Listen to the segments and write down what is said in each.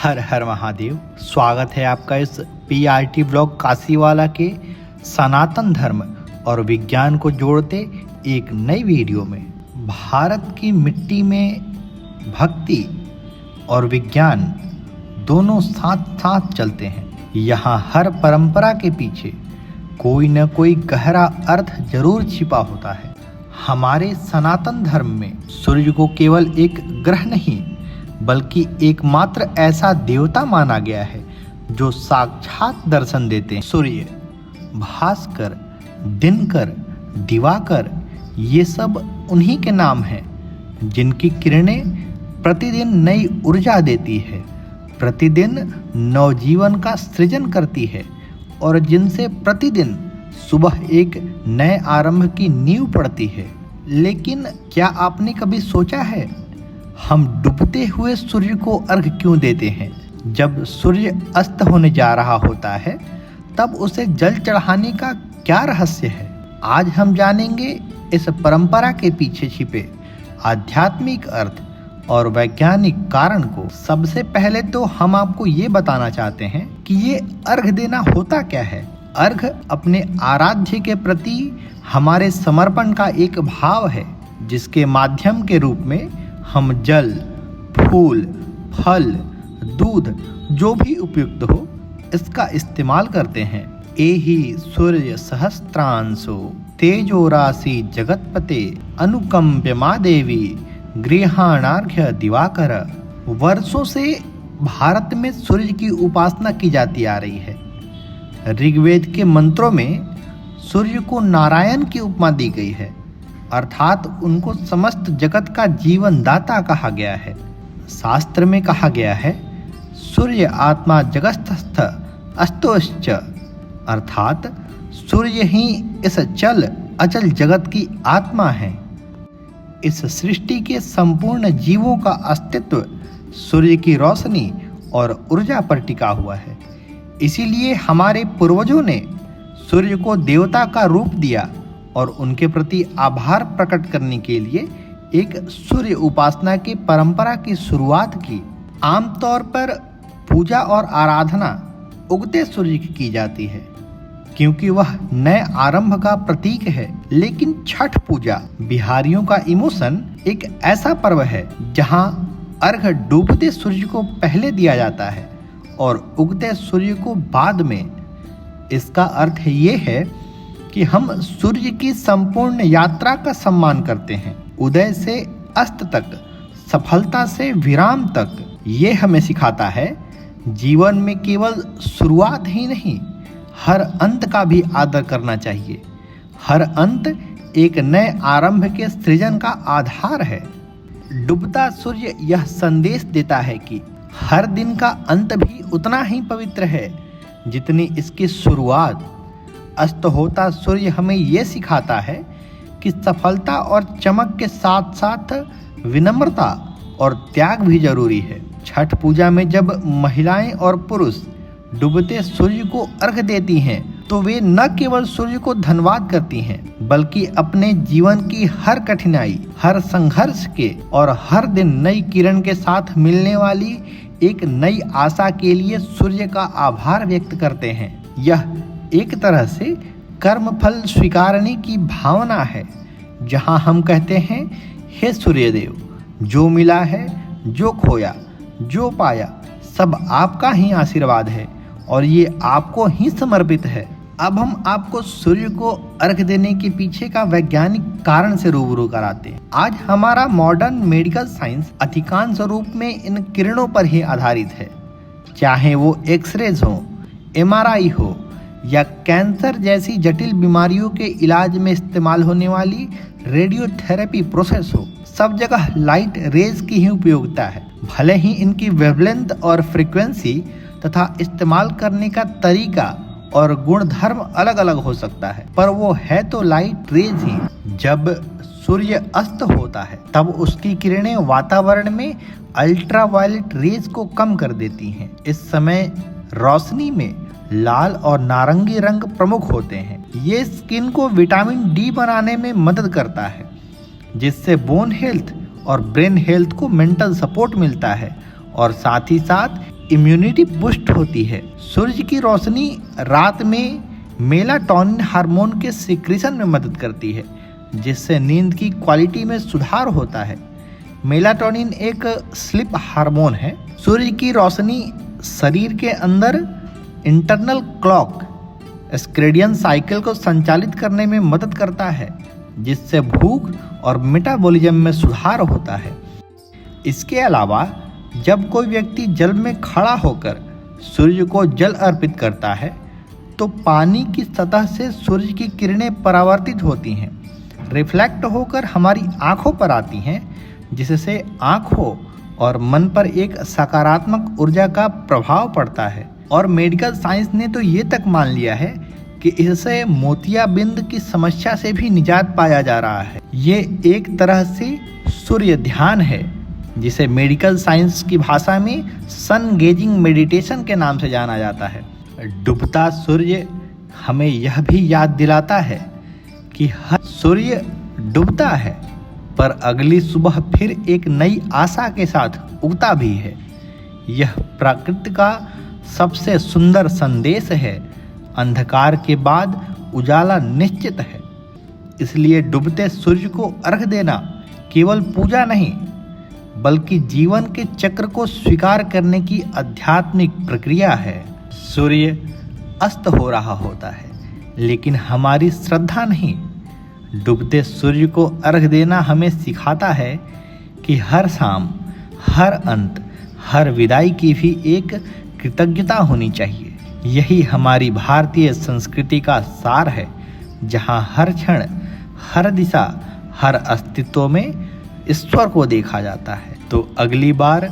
हर हर महादेव। स्वागत है आपका इस PRT ब्लॉग काशीवाला के सनातन धर्म और विज्ञान को जोड़ते एक नई वीडियो में। भारत की मिट्टी में भक्ति और विज्ञान दोनों साथ साथ चलते हैं। यहाँ हर परंपरा के पीछे कोई न कोई गहरा अर्थ जरूर छिपा होता है। हमारे सनातन धर्म में सूर्य को केवल एक ग्रह नहीं बल्कि एकमात्र ऐसा देवता माना गया है जो साक्षात दर्शन देते हैं। सूर्य, भास्कर, दिनकर, दिवाकर ये सब उन्हीं के नाम हैं जिनकी किरणें प्रतिदिन नई ऊर्जा देती है, प्रतिदिन नवजीवन का सृजन करती है और जिनसे प्रतिदिन सुबह एक नए आरंभ की नींव पड़ती है। लेकिन क्या आपने कभी सोचा है हम डूबते हुए सूर्य को अर्घ क्यों देते हैं? जब सूर्य अस्त होने जा रहा होता है तब उसे जल चढ़ाने का क्या रहस्य है? आज हम जानेंगे इस परंपरा के पीछे छिपे आध्यात्मिक अर्थ और वैज्ञानिक कारण को। सबसे पहले तो हम आपको ये बताना चाहते हैं कि ये अर्घ देना होता क्या है। अर्घ अपने आराध्य के प्रति हमारे समर्पण का एक भाव है जिसके माध्यम के रूप में हम जल, फूल, फल, दूध जो भी उपयुक्त हो इसका इस्तेमाल करते हैं। एहि सूर्य सहस्त्रांशो तेजो राशि जगतपते अनुकंप्य माँ देवी गृहाणार्घ्य दिवाकर। वर्षों से भारत में सूर्य की उपासना की जाती आ रही है। ऋग्वेद के मंत्रों में सूर्य को नारायण की उपमा दी गई है, अर्थात उनको समस्त जगत का जीवन दाता कहा गया है। शास्त्र में कहा गया है सूर्य आत्मा जगतस्थ अस्तोश्च, अर्थात सूर्य ही इस चल अचल जगत की आत्मा है। इस सृष्टि के संपूर्ण जीवों का अस्तित्व सूर्य की रोशनी और ऊर्जा पर टिका हुआ है। इसीलिए हमारे पूर्वजों ने सूर्य को देवता का रूप दिया और उनके प्रति आभार प्रकट करने के लिए एक सूर्य उपासना की परंपरा की शुरुआत की। आमतौर पर पूजा और आराधना उगते सूर्य की जाती है क्योंकि वह नए आरंभ का प्रतीक है। लेकिन छठ पूजा बिहारियों का इमोशन एक ऐसा पर्व है जहां अर्घ डूबते सूर्य को पहले दिया जाता है और उगते सूर्य को बाद में। इसका अर्थ ये है कि हम सूर्य की संपूर्ण यात्रा का सम्मान करते हैं, उदय से अस्त तक, सफलता से विराम तक। ये हमें सिखाता है जीवन में केवल शुरुआत ही नहीं, हर अंत का भी आदर करना चाहिए। हर अंत एक नए आरंभ के सृजन का आधार है। डूबता सूर्य यह संदेश देता है कि हर दिन का अंत भी उतना ही पवित्र है जितनी इसकी शुरुआत। अस्त होता सूर्य हमें यह सिखाता है कि सफलता और चमक के साथ साथ विनम्रता और त्याग भी जरूरी है। छठ पूजा में जब महिलाएं और पुरुष डूबते सूर्य को अर्घ देती हैं तो वे न केवल सूर्य को धन्यवाद करती हैं बल्कि अपने जीवन की हर कठिनाई, हर संघर्ष के और हर दिन नई किरण के साथ मिलने वाली एक नई आशा के लिए सूर्य का आभार व्यक्त करते हैं। यह एक तरह से कर्मफल स्वीकारने की भावना है जहां हम कहते हैं, हे सूर्यदेव, जो मिला है, जो खोया, जो पाया, सब आपका ही आशीर्वाद है और ये आपको ही समर्पित है। अब हम आपको सूर्य को अर्घ देने के पीछे का वैज्ञानिक कारण से रूबरू कराते हैं। आज हमारा मॉडर्न मेडिकल साइंस अधिकांश रूप में इन किरणों पर ही आधारित है, चाहे वो एक्सरेज हो, MRI हो या कैंसर जैसी जटिल बीमारियों के इलाज में इस्तेमाल होने वाली रेडियोथेरेपी प्रोसेस हो। सब जगह लाइट रेज की ही उपयोगिता है। भले ही इनकी वेवलेंथ और फ्रीक्वेंसी तथा इस्तेमाल करने का तरीका और गुणधर्म अलग अलग हो सकता है, पर वो है तो लाइट रेज ही। जब सूर्य अस्त होता है तब उसकी किरणें वातावरण में अल्ट्रावायलेट रेज को कम कर देती हैं। इस समय रोशनी में लाल और नारंगी रंग प्रमुख होते हैं। ये स्किन को विटामिन डी बनाने में मदद करता है जिससे बोन हेल्थ और ब्रेन हेल्थ को मेंटल सपोर्ट मिलता है और साथ ही साथ इम्यूनिटी बूस्ट होती है। सूर्य की रोशनी रात में मेलाटोनिन हार्मोन के सिक्रीशन में मदद करती है, जिससे नींद की क्वालिटी में सुधार होता है। मेलाटोनिन एक स्लीप हार्मोन है। सूर्य की रोशनी शरीर के अंदर इंटरनल क्लॉक सर्केडियन साइकिल को संचालित करने में मदद करता है, जिससे भूख और मेटाबॉलिज्म में सुधार होता है। इसके अलावा जब कोई व्यक्ति जल में खड़ा होकर सूर्य को जल अर्पित करता है तो पानी की सतह से सूर्य की किरणें परावर्तित होती हैं, रिफ्लेक्ट होकर हमारी आंखों पर आती हैं, जिससे आंखों और मन पर एक सकारात्मक ऊर्जा का प्रभाव पड़ता है। और मेडिकल साइंस ने तो ये तक मान लिया है कि इससे मोतियाबिंद की समस्या से भी निजात पाया जा रहा है। ये एक तरह से सूर्य ध्यान है, जिसे मेडिकल साइंस की भाषा में सन गेजिंग मेडिटेशन के नाम से जाना जाता है। डूबता सूर्य हमें यह भी याद दिलाता है कि हर सूर्य डूबता है, पर अगली सुबह फिर एक नई आशा के साथ उगता भी है। यह प्रकृति का सबसे सुंदर संदेश है। अंधकार के बाद उजाला निश्चित है। इसलिए डूबते सूर्य को अर्घ देना केवल पूजा नहीं, बल्कि जीवन के चक्र को स्वीकार करने की आध्यात्मिक प्रक्रिया है। सूर्य अस्त हो रहा होता है, लेकिन हमारी श्रद्धा नहीं। डूबते सूर्य को अर्घ देना हमें सिखाता है कि हर शाम, हर अंत, हर विदाई की भी एक कृतज्ञता होनी चाहिए। यही हमारी भारतीय संस्कृति का सार है, जहाँ हर क्षण, हर दिशा, हर अस्तित्व में ईश्वर को देखा जाता है। तो अगली बार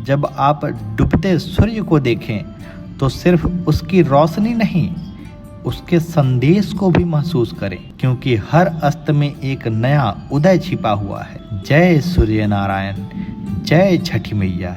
जब आप डूबते सूर्य को देखें तो सिर्फ उसकी रोशनी नहीं, उसके संदेश को भी महसूस करें, क्योंकि हर अस्त में एक नया उदय छिपा हुआ है। जय सूर्य नारायण, जय छठी मैया।